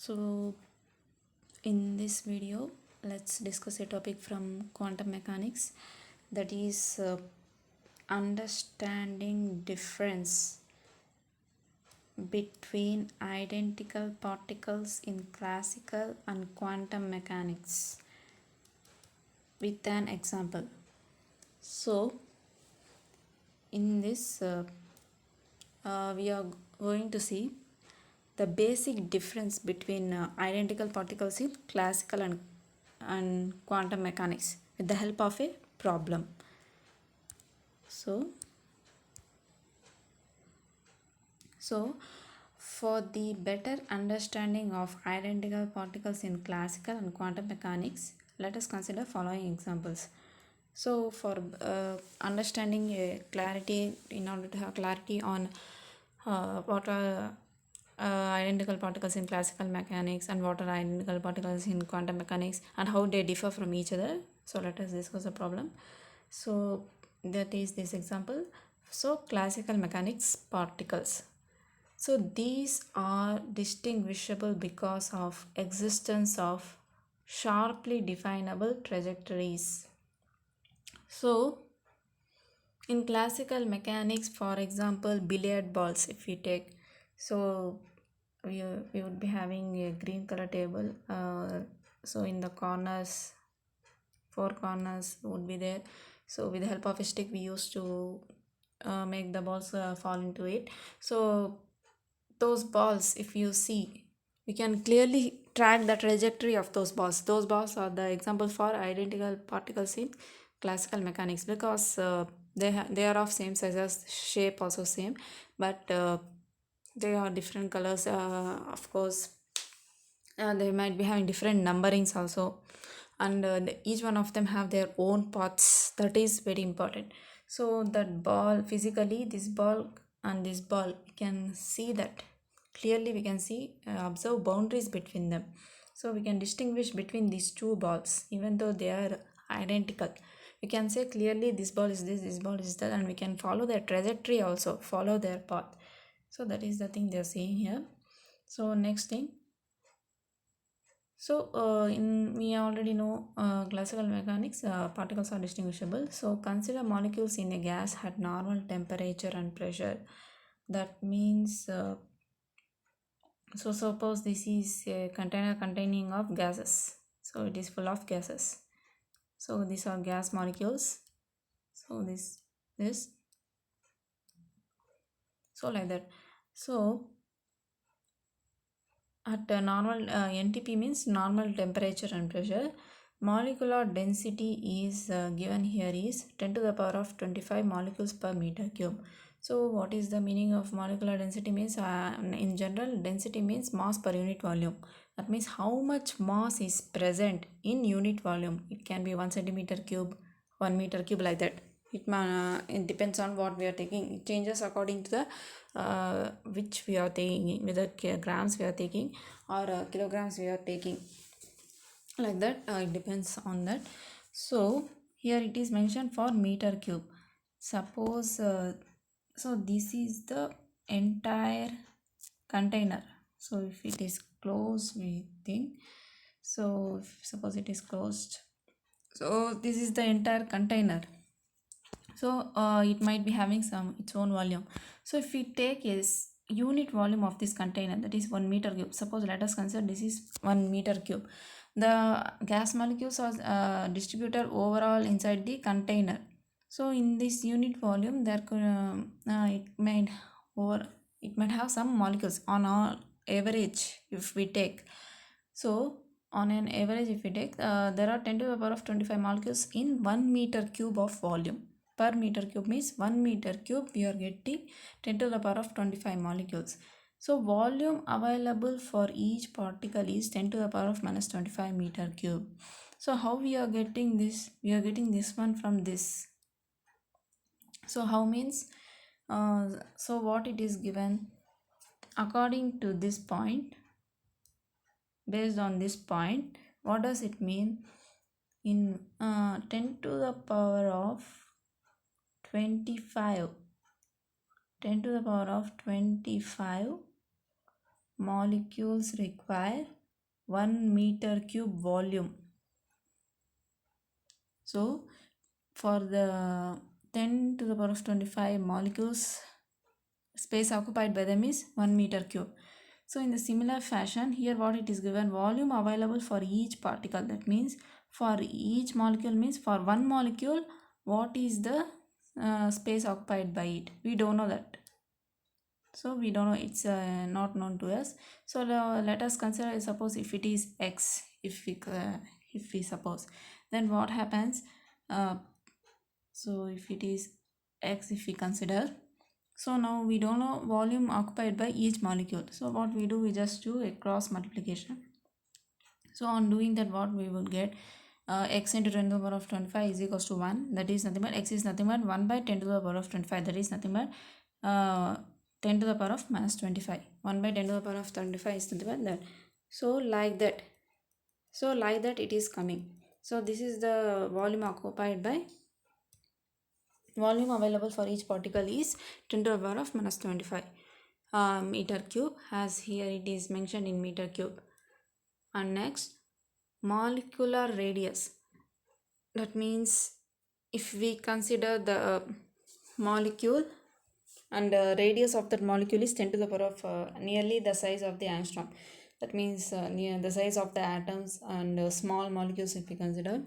So in this video, let's discuss a topic from quantum mechanics, that is understanding difference between identical particles in classical and quantum mechanics with an example. So in this we are going to see the basic difference between identical particles in classical and quantum mechanics with the help of a problem. So for the better understanding of identical particles in classical and quantum mechanics, let us consider following examples. So for understanding clarity, in order to have clarity on what are identical particles in classical mechanics and what are identical particles in quantum mechanics and how they differ from each other, so let us discuss the problem. So that is this example. So classical mechanics particles, so these are distinguishable because of existence of sharply definable trajectories. So in classical mechanics, for example, billiard balls, if we take, so we would be having a green color table. So in the corners, four corners would be there. So with the help of a stick, we used to make the balls fall into it. So those balls, if you see, we can clearly track the trajectory of those balls. Those balls are the example for identical particles in classical mechanics, because they are of same size, as shape also same, but they are different colors, of course. They might be having different numberings also, and each one of them have their own paths. That is very important. So that ball, physically this ball and this ball, we can see that clearly. We can see, observe boundaries between them, so we can distinguish between these two balls even though they are identical. We can say clearly this ball is this ball is that, and we can follow their trajectory also, follow their path. So that is the thing they are saying here. So next thing, so in we already know classical mechanics, particles are distinguishable. So consider molecules in a gas at normal temperature and pressure. That means, so suppose this is a container containing of gases. So it is full of gases. So these are gas molecules. So this, so like that. So at a normal NTP means normal temperature and pressure, molecular density is given here is 10 to the power of 25 molecules per meter cube. So what is the meaning of molecular density means, in general, density means mass per unit volume. That means how much mass is present in unit volume. It can be 1 centimeter cube, 1 meter cube, like that. It depends on what we are taking. It changes according to the which we are taking, whether grams we are taking or kilograms we are taking, like that. It depends on that. So here it is mentioned for meter cube. Suppose so this is the entire container. So if it is closed, we think, so if suppose it is closed, so this is the entire container. So it might be having some its own volume. So if we take is unit volume of this container, that is 1 meter cube. Suppose let us consider this is 1 meter cube. The gas molecules are distributed overall inside the container. So in this unit volume, there could it might have some molecules on our average if we take. So on an average, if we take, there are 10 to the power of 25 molecules in 1 meter cube of volume. Per meter cube means 1 meter cube we are getting 10 to the power of 25 molecules. So volume available for each particle is 10 to the power of minus 25 meter cube. So how we are getting this? We are getting this one from this. So how means, so what it is given according to this point, based on this point, what does it mean? In 10 to the power of 25, 10 to the power of 25 molecules require 1 meter cube volume. So for the 10 to the power of 25 molecules, space occupied by them is 1 meter cube. So in the similar fashion, here what it is given, volume available for each particle. That means for each molecule means for one molecule, what is the space occupied by it? We don't know that. So we don't know, it's not known to us. So let us consider, suppose if it is x, if we suppose, then what happens? So if it is x, if we consider, so now we don't know volume occupied by each molecule. So what we do, we just do a cross multiplication. So on doing that, what we will get, x into 10 to the power of 25 is equals to 1. That is nothing but x is nothing but 1 by 10 to the power of 25. That is nothing but 10 to the power of minus 25. 1 by 10 to the power of 25 is nothing but that. So like that. So like that it is coming. So this is the volume occupied by, volume available for each particle is 10 to the power of minus 25 meter cube, as here it is mentioned in meter cube. And next, molecular radius. That means if we consider the molecule, and radius of that molecule is 10 to the power of nearly the size of the angstrom. That means near the size of the atoms, and small molecules if we consider,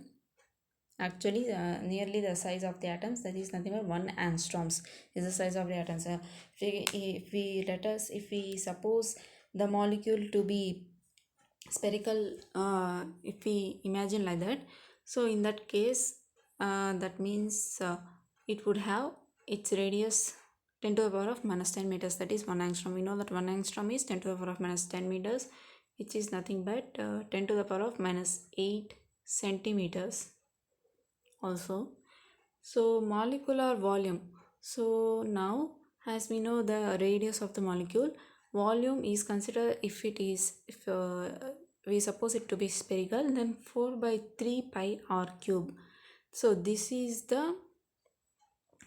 actually nearly the size of the atoms, that is nothing but 1 angstroms is the size of the atoms. If we suppose the molecule to be spherical, if we imagine like that, so in that case, that means it would have its radius 10 to the power of minus 10 meters, that is 1 angstrom. We know that 1 angstrom is 10 to the power of minus 10 meters, which is nothing but 10 to the power of minus 8 centimeters also. So molecular volume. So now, as we know the radius of the molecule, volume is considered, if we suppose it to be spherical, then 4 by 3 pi r cube. So this is the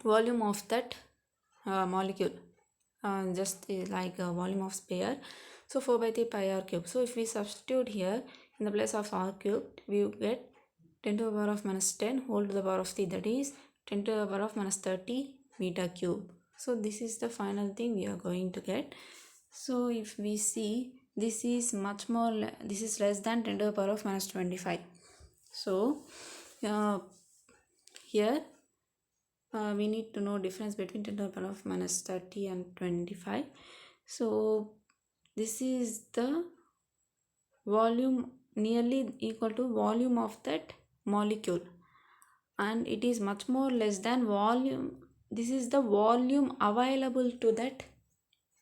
volume of that molecule, just like a volume of sphere. So 4 by 3 pi r cube. So if we substitute here in the place of r cube, we get 10 to the power of minus 10 whole to the power of 3, that is 10 to the power of minus 30 meter cube. So this is the final thing we are going to get. So if we see, this is much more, this is less than 10 to the power of minus 25. So here we need to know difference between 10 to the power of minus 30 and 25. So this is the volume nearly equal to volume of that molecule, and it is much more less than volume. This is the volume available to that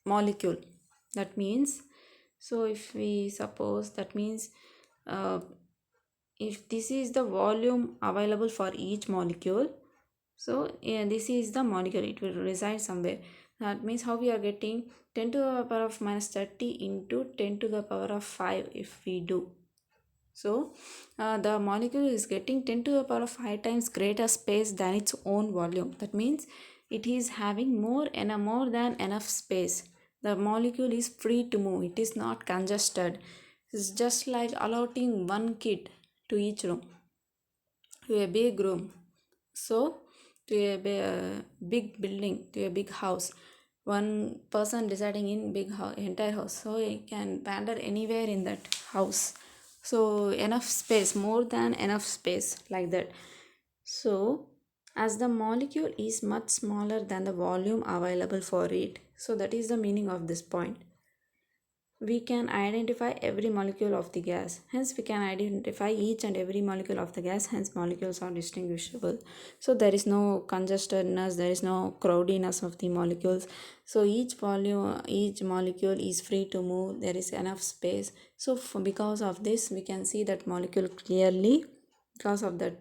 molecule. That means, so if we suppose, that means if this is the volume available for each molecule, so this is the molecule, it will reside somewhere. That means how we are getting 10 to the power of minus 30 into 10 to the power of 5 if we do. So the molecule is getting 10 to the power of 5 times greater space than its own volume. That means it is having more than enough space. The molecule is free to move. It is not congested. It's just like allotting one kid to each room, to a big room. So to a big building, to a big house. One person residing in big entire house. So he can wander anywhere in that house. So enough space, more than enough space, like that. So as the molecule is much smaller than the volume available for it, so that is the meaning of this point. We can identify every molecule of the gas, hence we can identify each and every molecule of the gas, hence molecules are distinguishable. So there is no congestedness, there is no crowdiness of the molecules. So each molecule is free to move, there is enough space. So because of this, we can see that molecule clearly because of that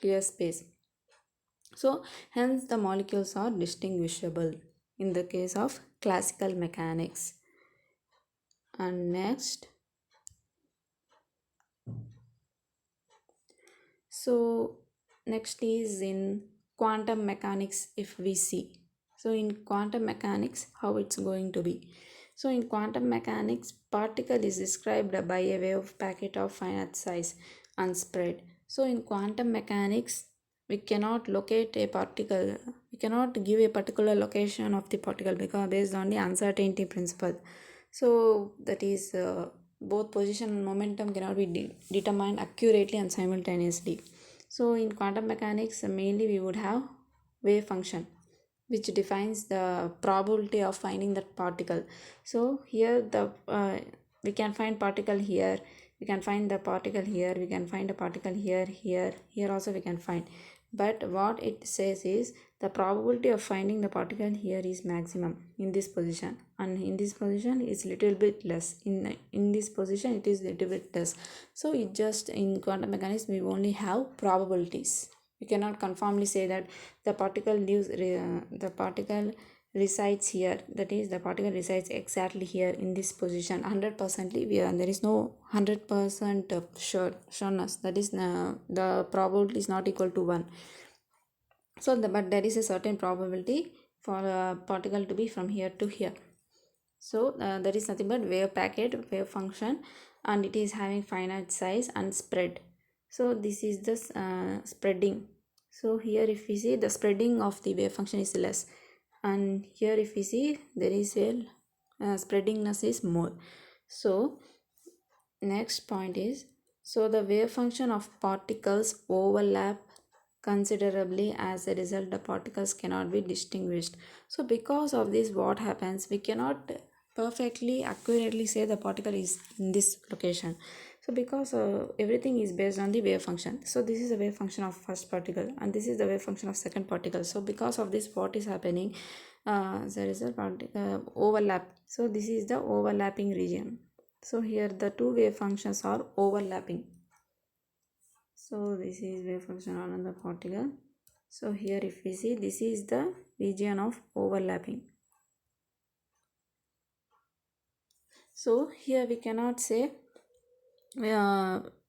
clear space. So hence the molecules are distinguishable in the case of classical mechanics. And next, so next is in quantum mechanics if we see. So in quantum mechanics, how it's going to be. So in quantum mechanics, particle is described by a wave packet of finite size and spread. So in quantum mechanics, we cannot locate a particle, we cannot give a particular location of the particle because based on the uncertainty principle. So that is both position and momentum cannot be determined accurately and simultaneously. So in quantum mechanics, mainly we would have wave function which defines the probability of finding that particle. So here the we can find particle here, we can find the particle here, we can find a particle here, here also we can find. But what it says is the probability of finding the particle here is maximum in this position, and in this position is little bit less. In this position it is little bit less. So it just in quantum mechanics we only have probabilities. We cannot confirmly say that the particle the particle resides here, that is the particle resides exactly here in this position 100%. There is no 100% sureness, that is the probability is not equal to 1. So but there is a certain probability for a particle to be from here to here. So that is nothing but wave packet, wave function, and it is having finite size and spread. So this is the spreading. So here if we see the spreading of the wave function is less, and here if we see there is a spreadingness is more. So next point is, so the wave function of particles overlap considerably. As a result, the particles cannot be distinguished. So because of this, what happens, we cannot perfectly accurately say the particle is in this location. So because everything is based on the wave function, so this is the wave function of first particle and this is the wave function of second particle. So because of this, what is happening, there is a particle overlap. So this is the overlapping region. So here the two wave functions are overlapping. So this is wave function on another particle. So here if we see, this is the region of overlapping. So here we cannot say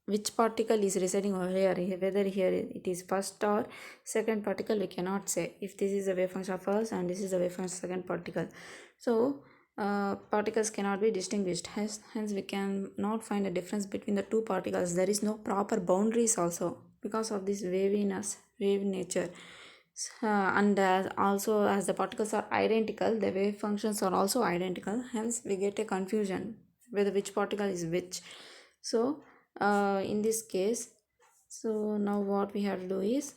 which particle is residing over here, whether here it is first or second particle, we cannot say. If this is a wave function of first and this is a wave function of second particle, so particles cannot be distinguished. Hence we cannot find a difference between the two particles. There is no proper boundaries also because of this waviness, wave nature. And also as the particles are identical, the wave functions are also identical. Hence we get a confusion whether which particle is which. So in this case, so now what we have to do is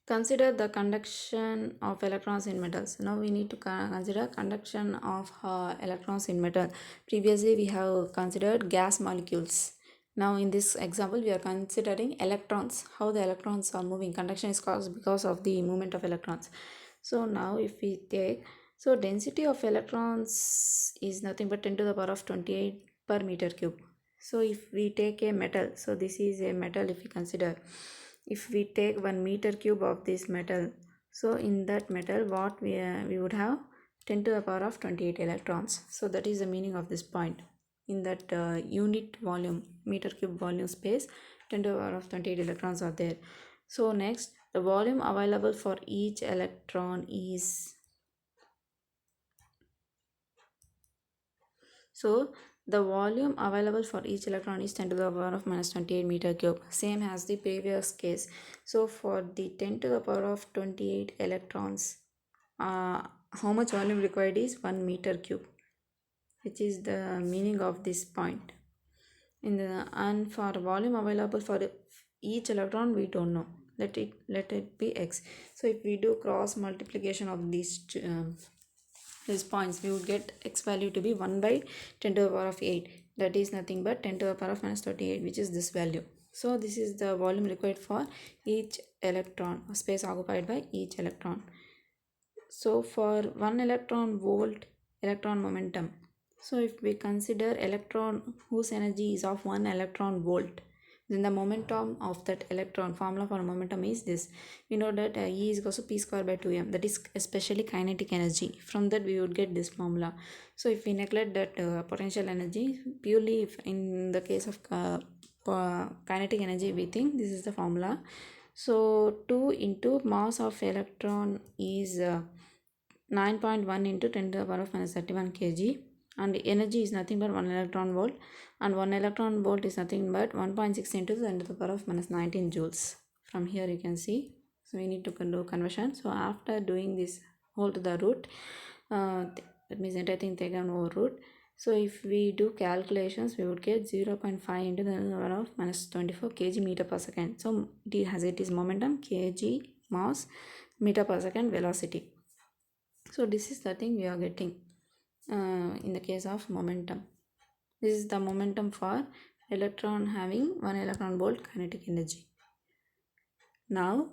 consider the conduction of electrons in metals. Now we need to consider conduction of electrons in metal. Previously we have considered gas molecules. Now in this example we are considering electrons, how the electrons are moving. Conduction is caused because of the movement of electrons. So now if we take, so density of electrons is nothing but 10 to the power of 28 per meter cube. So if we take a metal, so this is a metal, if we consider, if we take 1 meter cube of this metal, so in that metal what we would have 10 to the power of 28 electrons. So that is the meaning of this point. In that unit volume, meter cube volume space, 10 to the power of 28 electrons are there. So next, the volume available for each electron is, so the volume available for each electron is 10 to the power of minus 28 meter cube, same as the previous case. So for the 10 to the power of 28 electrons, how much volume required is 1 meter cube, which is the meaning of this point. And for volume available for each electron, we don't know. Let it be x. So if we do cross multiplication of these points, we would get x value to be 1 by 10 to the power of 8. That is nothing but 10 to the power of minus 38, which is this value. So this is the volume required for each electron, space occupied by each electron. So for 1 electron volt electron momentum, so if we consider electron whose energy is of 1 electron volt, then the momentum of that electron, formula for momentum is this. We know that E is equal to P square by 2m, that is especially kinetic energy. From that we would get this formula. So if we neglect that potential energy, purely if in the case of kinetic energy, we think this is the formula. So 2 into mass of electron is 9.1 into 10 to the power of minus 31 kg, and energy is nothing but 1 electron volt, and 1 electron volt is nothing but 1.6 into 10 to the power of minus 19 joules. From here you can see, so we need to do conversion. So after doing this whole to the root, that means everything taken over root. So if we do calculations, we would get 0.5 into the power of minus 24 kg meter per second. So it is momentum, kg mass, meter per second velocity. So this is the thing we are getting in the case of momentum. This is the momentum for electron having 1 electron volt kinetic energy. Now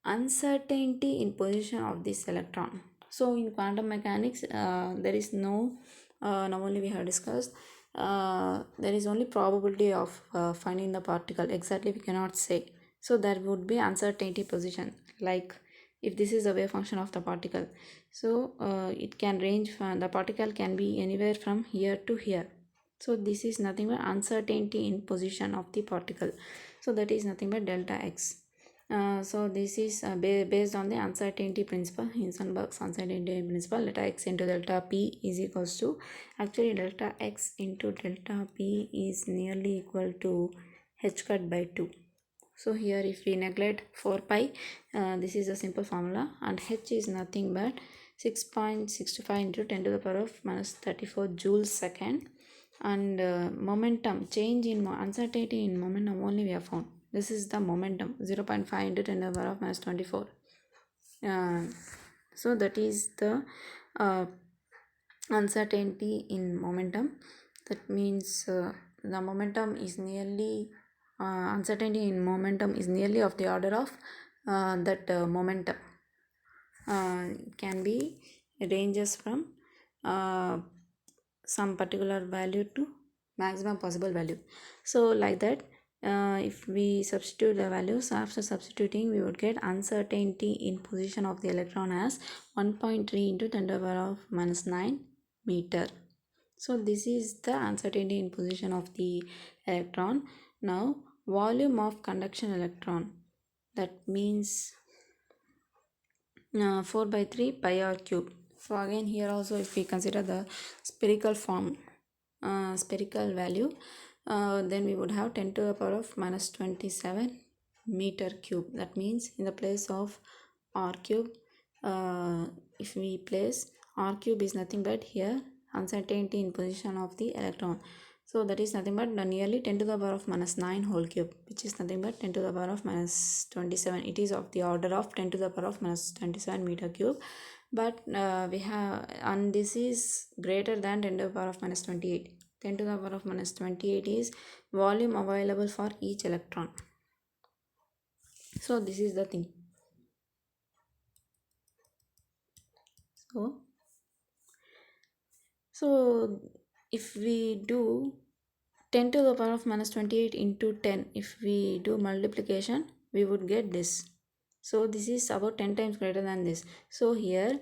uncertainty in position of this electron. So in quantum mechanics, there is no, now only we have discussed, there is only probability of finding the particle. Exactly we cannot say. So there would be uncertainty position, like if this is a wave function of the particle. So it can range from, the particle can be anywhere from here to here. So this is nothing but uncertainty in position of the particle. So that is nothing but delta x. So this is based on the uncertainty principle, Heisenberg's uncertainty principle. Delta x into delta p is equals to, actually delta x into delta p is nearly equal to h cut by 2. So here if we neglect 4 pi, this is a simple formula, and h is nothing but 6.65 into 10 to the power of minus 34 joules second, and momentum change in uncertainty in momentum only we have found. This is the momentum, 0.5 into 10 to the power of minus 24. So that is the uncertainty in momentum. That means the momentum is nearly, uncertainty in momentum is nearly of the order of that momentum. Can be ranges from some particular value to maximum possible value. So like that, if we substitute the values, after substituting we would get uncertainty in position of the electron as 1.3 into 10 to the power of minus 9 meter. So this is the uncertainty in position of the electron. Now volume of conduction electron, that means 4 by 3 pi r cube. So again here also if we consider the spherical form, spherical value, then we would have 10 to the power of minus 27 meter cube. That means in the place of r cube, if we place r cube is nothing but here uncertainty in position of the electron. So that is nothing but nearly 10 to the power of minus 9 whole cube, which is nothing but 10 to the power of minus 27. It is of the order of 10 to the power of minus 27 meter cube. But we have, and this is greater than 10 to the power of minus 28. 10 to the power of minus 28 is volume available for each electron. So this is the thing. So if we do 10 to the power of minus 28 into 10, if we do multiplication, we would get this. So this is about 10 times greater than this. So here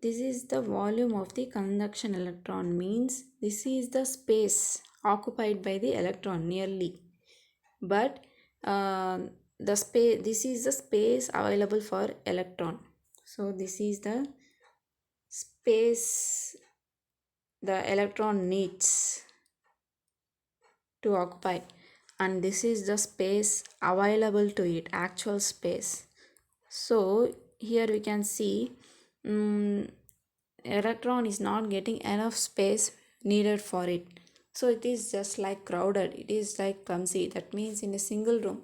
this is the volume of the conduction electron, means this is the space occupied by the electron nearly, but the space, this is the space available for electron. So this is the space the electron needs to occupy, and this is the space available to it, actual space. So here we can see electron is not getting enough space needed for it. So it is just like crowded, it is like clumsy. That means in a single room,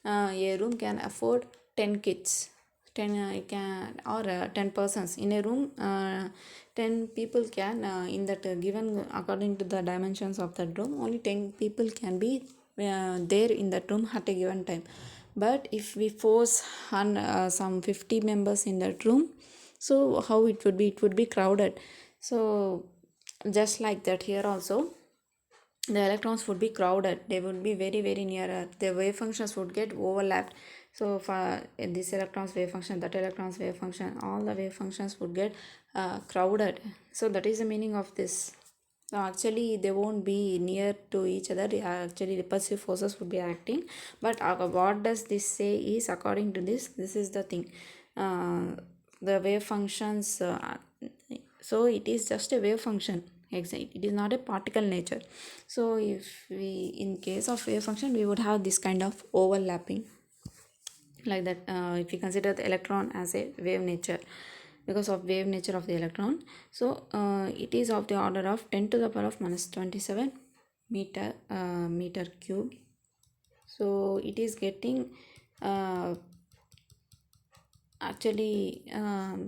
a room can afford 10 kids, 10 can, or 10 persons in a room, 10 people can, in that given according to the dimensions of that room, only 10 people can be there in that room at a given time. But if we force some 50 members in that room, so how it would be? It would be crowded. So just like that, here also the electrons would be crowded, they would be very very near, the wave functions would get overlapped. So for this electron's wave function, that electron's wave function, all the wave functions would get crowded. So that is the meaning of this. Actually they won't be near to each other. Actually repulsive forces would be acting. But what does this say is, according to this is the thing. uh, the wave functions, so it is just a wave function. Exactly, it is not a particle nature. So if we, in case of wave function, we would have this kind of overlapping, like that. If you consider the electron as a wave nature, because of wave nature of the electron, so it is of the order of 10 to the power of minus 27 meter cube. So it is getting, uh, actually,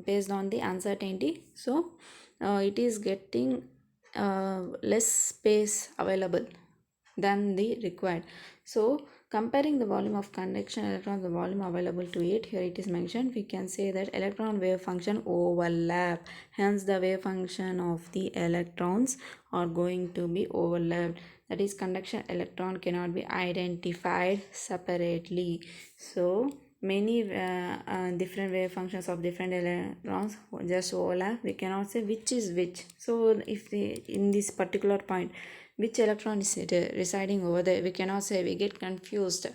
based on the uncertainty, so it is getting less space available than the required. So comparing the volume of conduction electron, the volume available to it, here it is mentioned, we can say that electron wave function overlap, hence the wave function of the electrons are going to be overlapped. That is, conduction electron cannot be identified separately. So many different wave functions of different electrons just overlap, we cannot say which is which. So if we, in this particular point, which electron is residing over there, we cannot say, we get confused,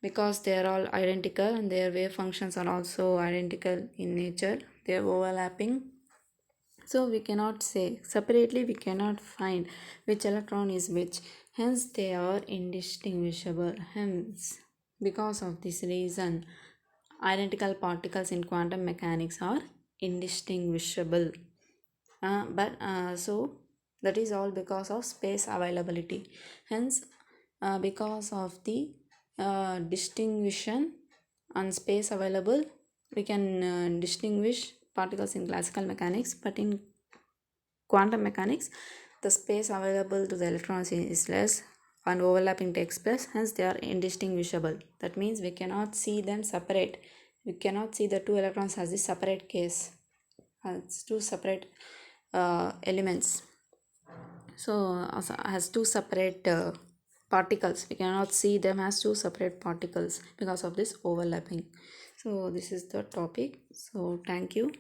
because they are all identical and their wave functions are also identical in nature, they are overlapping. So we cannot say separately, we cannot find which electron is which, hence they are indistinguishable. Hence, because of this reason, identical particles in quantum mechanics are indistinguishable. So that is all because of space availability. Hence, because of the distinction and space available, we can distinguish particles in classical mechanics, but in quantum mechanics, the space available to the electrons is less and overlapping takes place, hence they are indistinguishable. That means we cannot see them separate. We cannot see the two electrons as the separate case, as two separate elements. So as two separate particles, we cannot see them as two separate particles because of this overlapping. So this is the topic. So thank you.